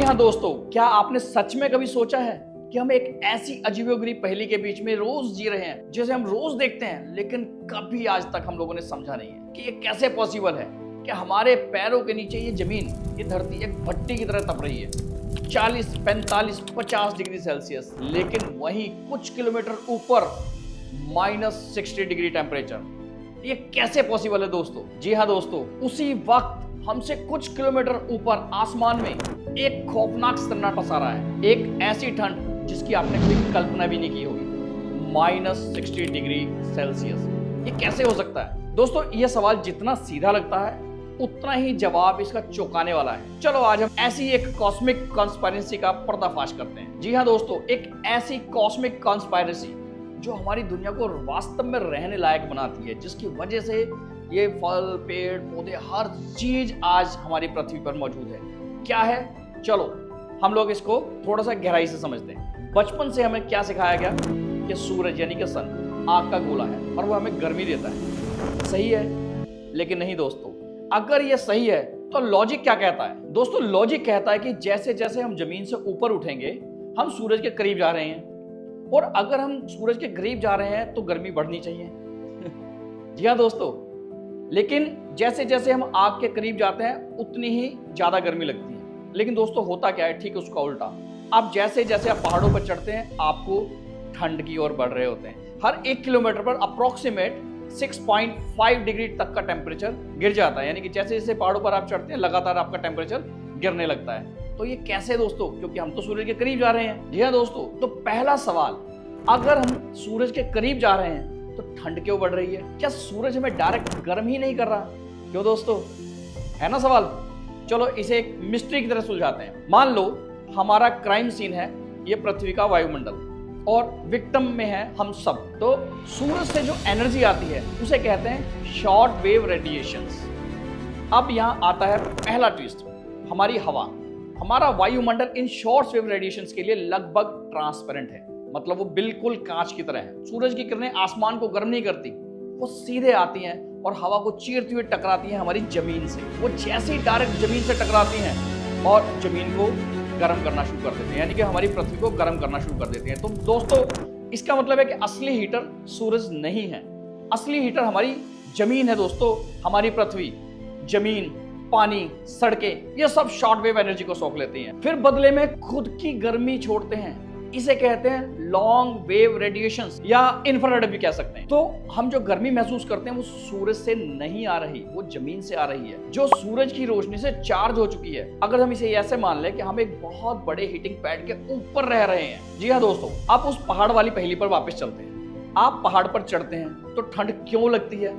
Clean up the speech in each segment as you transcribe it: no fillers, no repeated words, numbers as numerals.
हाँ दोस्तों, क्या आपने सच में कभी सोचा है कि हम एक ऐसी अजीबोगरीब पहेली के बीच में रोज जी रहे हैं जिसे हम रोज देखते हैं, लेकिन कभी आज तक हम लोगों ने समझा नहीं है कि ये कैसे पॉसिबल है कि हमारे पैरों के नीचे ये जमीन, ये धरती एक भट्टी की तरह तप रही है 40, 45, 50 डिग्री सेल्सियस, लेकिन वहीं कुछ किलोमीटर ऊपर -60 डिग्री टेम्परेचर। ये कैसे पॉसिबल है दोस्तों? जी हाँ दोस्तों, उसी वक्त हमसे कुछ किलोमीटर ऊपर आसमान में एक खौफनाक सन्नाटा पसार रहा है, एक ऐसी ठंड जिसकी आपने कभी कल्पना भी नहीं की होगी, -60 डिग्री सेल्सियस। ये कैसे हो सकता है दोस्तों? ये सवाल जितना सीधा लगता है उतना ही जवाब इसका चौंकाने वाला है। चलो आज हम ऐसी एक कॉस्मिक कॉन्स्पायरेसी का पर्दाफाश करते हैं। जी हाँ दोस्तों, एक ऐसी कॉस्मिक कॉन्स्पायरेसी जो हमारी दुनिया को वास्तव में रहने लायक बनाती है, जिसकी वजह से ये फल, पेड़, पौधे, हर चीज आज हमारी पृथ्वी पर मौजूद है। क्या है? चलो हम लोग इसको थोड़ा सा गहराई से समझते हैं। बचपन से हमें क्या सिखाया गया कि सूरज यानी कि सन आग का गोला है और वो हमें गर्मी देता है। सही है? लेकिन नहीं दोस्तों, अगर ये सही है तो लॉजिक क्या कहता है? दोस्तों लॉजिक कहता है कि जैसे जैसे हम जमीन से ऊपर उठेंगे हम सूरज के करीब जा रहे हैं, और अगर हम सूरज के करीब जा रहे हैं तो गर्मी बढ़नी चाहिए। जी हाँ दोस्तों, लेकिन जैसे जैसे हम आग के करीब जाते हैं उतनी ही ज्यादा गर्मी लगती है। लेकिन दोस्तों होता क्या है? ठीक उसका उल्टा। अब जैसे जैसे आप पहाड़ों पर चढ़ते हैं आपको ठंड की ओर बढ़ रहे होते हैं। हर 1 किलोमीटर पर अप्रोक्सीमेट 6.5 डिग्री तक का टेम्परेचर गिर जाता है, यानी कि जैसे जैसे पहाड़ों पर आप चढ़ते हैं लगातार आपका टेम्परेचर गिरने लगता है। तो ये कैसे दोस्तों? क्योंकि हम तो सूरज के करीब जा रहे हैं। जी हाँ दोस्तों, तो पहला सवाल, अगर हम सूरज के करीब जा रहे हैं तो ठंड क्यों बढ़ रही है? क्या सूरज हमें डायरेक्ट गर्म ही नहीं कर रहा? क्यों दोस्तों? है ना सवाल। चलो इसे एक मिस्ट्री की तरह सुलझाते हैं। मान लो हमारा क्राइम सीन है ये पृथ्वी का वायुमंडल, और विक्टिम में है हम सब। तो सूरज से जो एनर्जी आती है उसे कहते हैं शॉर्ट वेव रेडिएशंस। अब यहाँ आता है पहला ट्विस्ट, हमारी हवा, हमारा वायुमंडल इन शॉर्ट वेव रेडिएशंस के लिए लगभग ट्रांसपेरेंट है, मतलब वो बिल्कुल कांच की तरह है। सूरज की किरणें आसमान को गर्म नहीं करती, वो सीधे आती हैं और हवा को चीरती हुई टकराती हैं हमारी जमीन से। वो जैसे ही डायरेक्ट जमीन से टकराती हैं और जमीन को गर्म करना शुरू कर देते हैं, यानी कि हमारी पृथ्वी को गर्म करना शुरू कर देते हैं। तो दोस्तों इसका मतलब है कि असली हीटर सूरज नहीं है, असली हीटर हमारी जमीन है। दोस्तों हमारी पृथ्वी, जमीन, पानी, सड़कें, ये सब शॉर्ट वेव एनर्जी को सोख लेती हैं, फिर बदले में खुद की गर्मी छोड़ते हैं। इसे कहते हैं लॉन्ग वेव रेडिएशंस या इंफ्रारेड भी कह सकते हैं। तो हम जो गर्मी महसूस करते हैं वो सूरज से नहीं आ रही, वो जमीन से आ रही है, जो सूरज की रोशनी से चार्ज हो चुकी है। अगर हम इसे ऐसे मान लें कि हम एक बहुत बड़े हीटिंग पैड के ऊपर रह रहे हैं। जी हाँ दोस्तों, आप उस पहाड़ वाली पहेली पर वापस चलते हैं। आप पहाड़ पर चढ़ते हैं तो ठंड क्यों लगती है?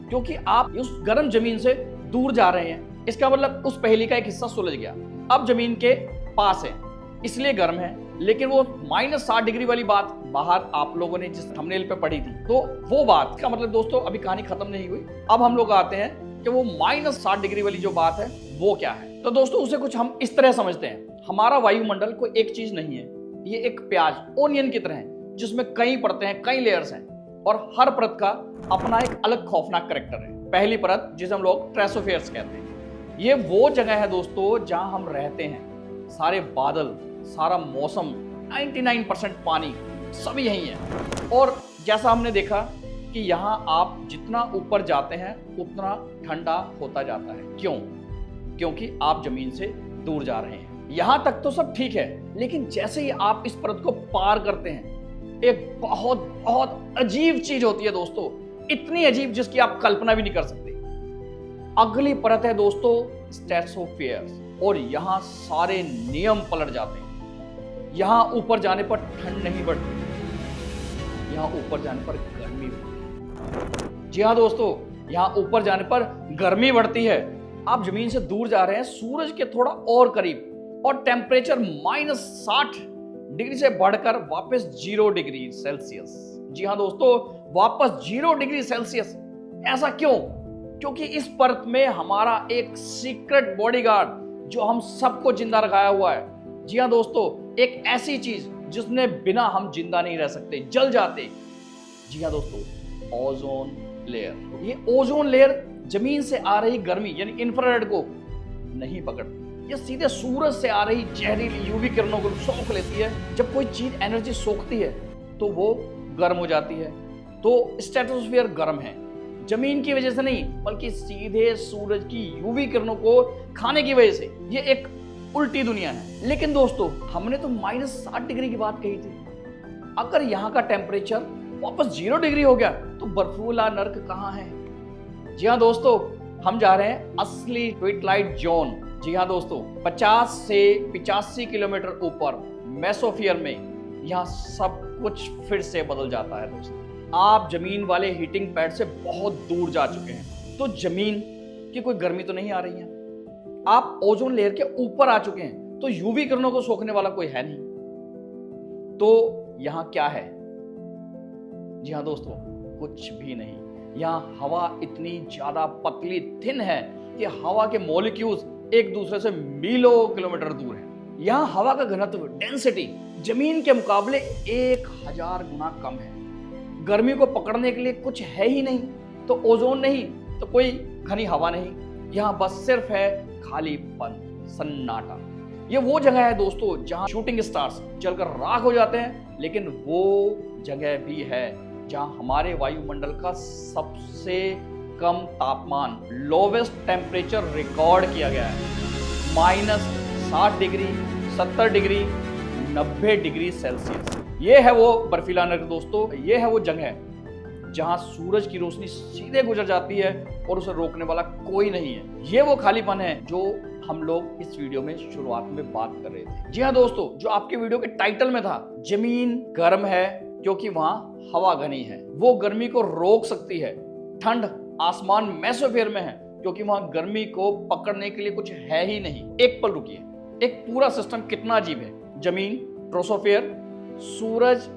क्योंकि आप उस गर्म जमीन से दूर जा रहे हैं। इसका मतलब उस पहेली का एक हिस्सा सुलझ गया। अब जमीन के पास है इसलिए गर्म है, लेकिन वो -60 डिग्री वाली बात बाहर आप लोगों ने जिस थंबनेल पे पढ़ी थी, तो वो बात का मतलब दोस्तों अभी कहानी खत्म नहीं हुई। अब हम लोग आते हैं कि वो -60 डिग्री वाली जो बात है वो क्या है। तो दोस्तों उसे कुछ हम इस तरह समझते हैं, हमारा वायुमंडल कोई एक चीज नहीं है, ये एक प्याज, ओनियन की तरह है, जिसमें कई परतें हैं, कई लेयर्स हैं, और हर परत का अपना एक अलग खौफनाक कैरेक्टर है। पहली परत जिसे हम लोग ट्रेसोफेयर्स कहते हैं, ये वो जगह है दोस्तों जहां हम रहते हैं। सारे बादल, सारा मौसम, 99% पानी सब यही है। और जैसा हमने देखा कि यहाँ आप जितना ऊपर जाते हैं उतना ठंडा होता जाता है। क्यों? क्योंकि आप जमीन से दूर जा रहे हैं। यहाँ तक तो सब ठीक है, लेकिन जैसे ही आप इस परत को पार करते हैं एक बहुत बहुत अजीब चीज होती है दोस्तों, इतनी अजीब जिसकी आप कल्पना भी नहीं कर सकते। अगली परत है दोस्तों स्ट्रेटोस्फीयर, और यहाँ सारे नियम पलट जाते हैं। यहाँ ऊपर जाने पर ठंड नहीं बढ़ती, यहाँ ऊपर जाने पर गर्मी बढ़ती है। जी हाँ दोस्तों, यहाँ ऊपर जाने पर गर्मी बढ़ती है। आप जमीन से दूर जा रहे हैं, सूरज के थोड़ा और करीब, और टेम्परेचर -60 डिग्री से बढ़कर वापस 0 डिग्री सेल्सियस। जी हाँ दोस्तों, वापस 0 डिग्री सेल्सियस। ऐसा क्यों? क्योंकि इस परत में हमारा एक सीक्रेट बॉडीगार्ड जो हम सबको जिंदा रखाया हुआ है। जी हाँ दोस्तों, एक ऐसी चीज जिसने बिना हम जिंदा नहीं रह सकते, जल जाते। जी हाँ दोस्तों, ओजोन लेयर। ये ओजोन लेयर जमीन से आ रही गर्मी यानी इंफ्रारेड को नहीं पकड़ती, ये सीधे सूरज से आ रही जहरीली यूवी किरणों को सोख लेती है। जब कोई चीज एनर्जी सोखती है तो वो गर्म हो जाती है। तो स्ट्रेटोस्फीयर गर्म है, जमीन की वजह से नहीं, बल्कि सीधे सूरज की यूवी किरणों को खाने की वजह से। ये एक उल्टी दुनिया है। लेकिन दोस्तों, हमने तो -60 डिग्री की बात कही थी। अगर यहाँ का टेम्परेचर वापस 0 डिग्री हो गया तो बर्फीला नर्क कहाँ है? जी हाँ दोस्तों, हम जा रहे हैं असली ट्विलाइट जोन। जी हाँ दोस्तों, 50 से 85 किलोमीटर ऊपर मेसोस्फीयर में यहाँ सब कुछ फिर से बदल जाता है दोस्तों। आप जमीन वाले हीटिंग पैड से बहुत दूर जा चुके हैं, तो जमीन की कोई गर्मी तो नहीं आ रही है। आप ओजोन लेयर के ऊपर आ चुके हैं, तो यूवी किरणों को सोखने वाला कोई है नहीं। तो यहां क्या है? जी हाँ दोस्तों, कुछ भी नहीं। यहाँ हवा इतनी ज्यादा पतली थिन है कि हवा के मॉलिक्यूल्स एक दूसरे से मीलों किलोमीटर दूर हैं। यहाँ हवा का घनत्व डेंसिटी जमीन के मुकाबले 1000 गुना कम है। गर्मी को पकड़ने के लिए कुछ है ही नहीं, तो ओजोन नहीं तो कोई घनी हवा नहीं। यहाँ बस सिर्फ है खालीपन, सन्नाटा। ये वो जगह है दोस्तों जहाँ शूटिंग स्टार्स जलकर राख हो जाते हैं, लेकिन वो जगह भी है जहाँ हमारे वायुमंडल का सबसे कम तापमान, लोवेस्ट टेम्परेचर रिकॉर्ड किया गया है। -60 डिग्री, 70 डिग्री, 90 डिग्री सेल्सियस। ये है वो बर्फीला नर्क दोस्तों। ये है वो जगह जहां सूरज की रोशनी सीधे गुजर जाती है और उसे रोकने वाला कोई नहीं है। ये वो खालीपन है जो हम लोग इस वीडियो में शुरुआत में बात कर रहे थे। जी हाँ दोस्तों, जो आपके वीडियो के टाइटल में था, जमीन गर्म है क्योंकि वहां हवा घनी है, वो गर्मी को रोक सकती है। ठंड आसमान मेसोस्फीयर में है क्योंकि वहां गर्मी को पकड़ने के लिए कुछ है ही नहीं। एक पल रुकिए, एक पूरा सिस्टम कितना अजीब है। जमीन ट्रोपोस्फीयर, सूरज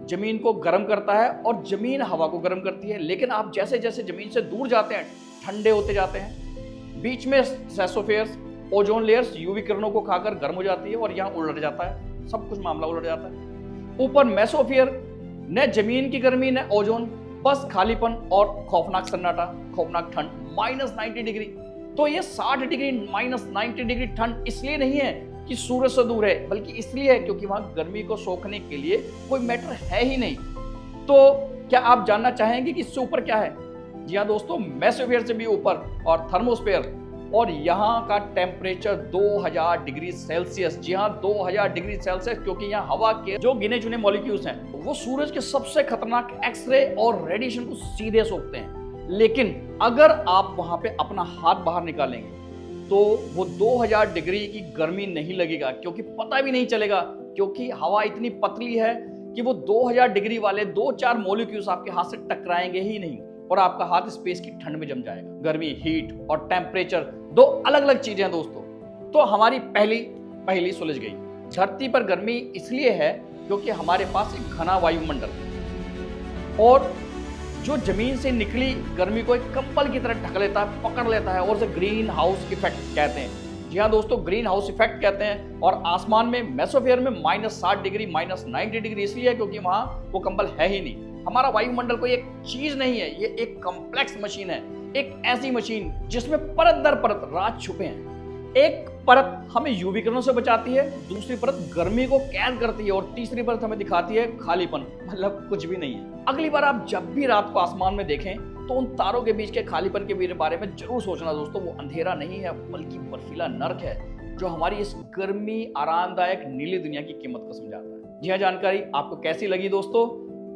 जमीन को गर्म करता है और जमीन हवा को गर्म करती है। लेकिन आप जैसे जैसे जमीन से दूर जाते हैं, ठंडे होते जाते हैं। बीच में स्ट्रेटोस्फीयर, ओजोन लेयर्स यूवी किरणों को खाकर गर्म हो जाती है और यहाँ उलट जाता है, सब कुछ मामला उलट जाता है। ऊपर मेसोस्फीयर, न जमीन की गर्मी न ओजोन, बस खालीपन और खौफनाक सन्नाटा, खौफनाक ठंड, -90 डिग्री। तो ये 60 डिग्री, -90 डिग्री ठंड इसलिए नहीं है कि सूरज से दूर है, बल्कि इसलिए है क्योंकि वहां गर्मी को सोखने के लिए कोई मैटर है ही नहीं। तो क्या आप जानना चाहेंगे कि इससे ऊपर क्या है? जी हाँ दोस्तों, मेसोस्फीयर से भी ऊपर और थर्मोस्फीयर, और यहाँ का टेम्परेचर 2000 डिग्री सेल्सियस। जी हाँ, 2000 डिग्री सेल्सियस, क्योंकि यहाँ हवा के जो गिने चुने मॉलिक्यूल्स हैं वो सूरज के सबसे खतरनाक एक्सरे और रेडिएशन को सीधे सोखते हैं। लेकिन अगर आप वहां पे अपना हाथ बाहर निकालेंगे तो वो 2000 डिग्री की गर्मी नहीं लगेगा, क्योंकि पता भी नहीं चलेगा, क्योंकि हवा इतनी पतली है कि वो 2000 डिग्री वाले 2-4 मॉलिक्यूल्स आपके हाथ से टकराएंगे ही नहीं और आपका हाथ स्पेस की ठंड में जम जाएगा। गर्मी, हीट और टेम्परेचर दो अलग अलग चीजें हैं दोस्तों। तो हमारी पहली सुलझ गई। धरती पर गर्मी इसलिए है क्योंकि हमारे पास एक घना वायुमंडल है और जो जमीन से निकली गर्मी को एक कंबल की तरह ढक लेता है, पकड़ लेता है, और उसे ग्रीन हाउस इफेक्ट कहते हैं। जी हाँ दोस्तों, ग्रीन हाउस इफेक्ट कहते हैं। और आसमान में मेसोस्फीयर में -60 डिग्री, -90 डिग्री इसलिए है क्योंकि वहां वो कंबल है ही नहीं। हमारा वायुमंडल कोई एक चीज नहीं है, ये एक कॉम्प्लेक्स मशीन है, एक ऐसी मशीन जिसमें परत दर परत राज छुपे हैं। एक परत हमें यूवी किरणों से बचाती है, दूसरी परत गर्मी को कैद करती है और तीसरी परत हमें दिखाती है खालीपन, मतलब कुछ भी नहीं है। अगली बार आप जब भी रात को आसमान में देखें तो उन तारों के बीच के खालीपन के बारे में जरूर सोचना दोस्तों। वो अंधेरा नहीं है, बल्कि बर्फीला नर्क है जो हमारी इस गर्मी आरामदायक नीली दुनिया की कीमत को समझाता है। जी हाँ, जानकारी आपको कैसी लगी दोस्तों,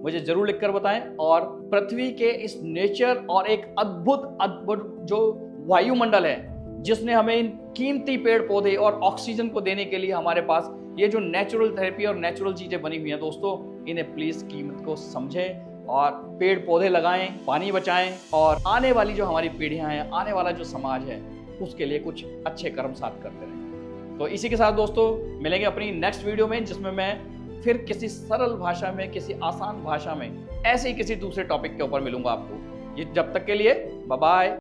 मुझे जरूर लिखकर बताएं। और पृथ्वी के इस नेचर और एक अद्भुत जो वायुमंडल है, जिसने हमें इन कीमती पेड़ पौधे और ऑक्सीजन को देने के लिए हमारे पास ये जो नेचुरल थेरेपी और नेचुरल चीजें बनी हुई हैं दोस्तों, इन्हें प्लीज कीमत को समझें और पेड़ पौधे लगाएं, पानी बचाएं और आने वाली जो हमारी पीढ़ियां हैं, आने वाला जो समाज है, उसके लिए कुछ अच्छे कर्म साथ करते रहें। तो इसी के साथ दोस्तों मिलेंगे अपनी नेक्स्ट वीडियो में, जिसमें मैं फिर किसी सरल भाषा में, किसी आसान भाषा में, ऐसे ही किसी दूसरे टॉपिक के ऊपर मिलूंगा आपको। ये जब तक के लिए बाय बाय।